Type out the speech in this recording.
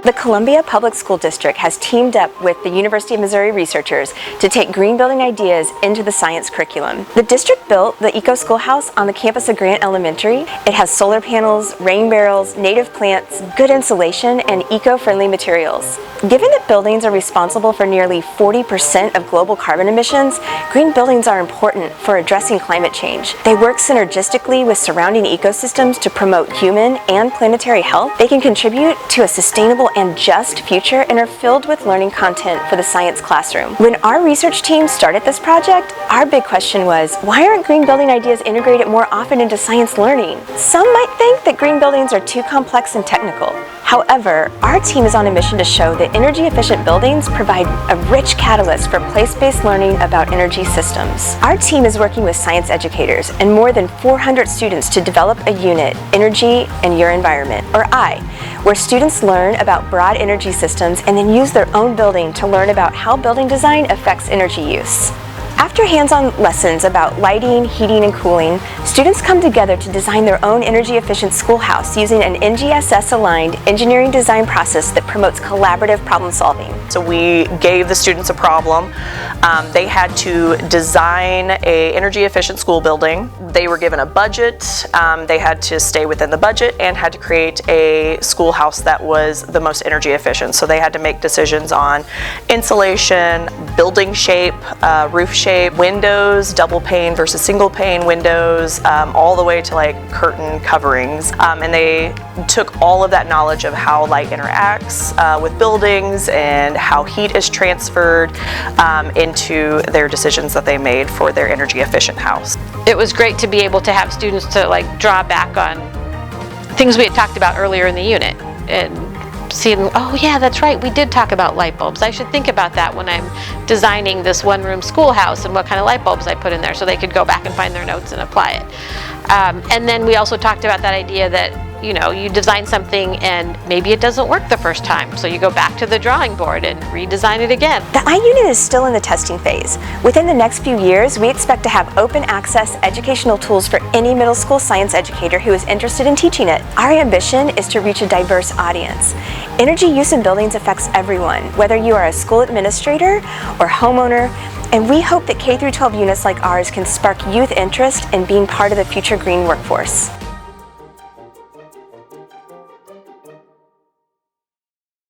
The Columbia Public School District has teamed up with the University of Missouri researchers to take green building ideas into the science curriculum. The district built the Eco Schoolhouse on the campus of Grant Elementary. It has solar panels, rain barrels, native plants, good insulation, and eco-friendly materials. Given that buildings are responsible for nearly 40% of global carbon emissions, green buildings are important for addressing climate change. They work synergistically with surrounding ecosystems to promote human and planetary health. They can contribute to a sustainable and just future and are filled with learning content for the science classroom. When our research team started this project, our big question was, why aren't green building ideas integrated more often into science learning? Some might think that green buildings are too complex and technical. However, our team is on a mission to show that energy-efficient buildings provide a rich catalyst for place-based learning about energy systems. Our team is working with science educators and more than 400 students to develop a unit, Energy and Your Environment, or I, where students learn about broad energy systems and then use their own building to learn about how building design affects energy use. After hands-on lessons about lighting, heating, and cooling, students come together to design their own energy-efficient schoolhouse using an NGSS-aligned engineering design process that promotes collaborative problem solving. So we gave the students a problem. They had to design an energy-efficient school building. They were given a budget. They had to stay within the budget and had to create a schoolhouse that was the most energy efficient. So they had to make decisions on insulation, building shape, roof shape, windows, double pane versus single pane windows, all the way to like curtain coverings. And they took all of that knowledge of how light interacts with buildings and how heat is transferred into their decisions that they made for their energy efficient house. It was great to be able to have students to like draw back on things we had talked about earlier in the unit and seeing, oh yeah, that's right, we did talk about light bulbs. I should think about that when I'm designing this one-room schoolhouse and what kind of light bulbs I put in there, so they could go back and find their notes and apply it. And then we also talked about that idea that, you know, you design something and maybe it doesn't work the first time, so you go back to the drawing board and redesign it again. The iUnit is still in the testing phase. Within the next few years, we expect to have open access educational tools for any middle school science educator who is interested in teaching it. Our ambition is to reach a diverse audience. Energy use in buildings affects everyone, whether you are a school administrator or homeowner, and we hope that K-12 units like ours can spark youth interest in being part of the future green workforce.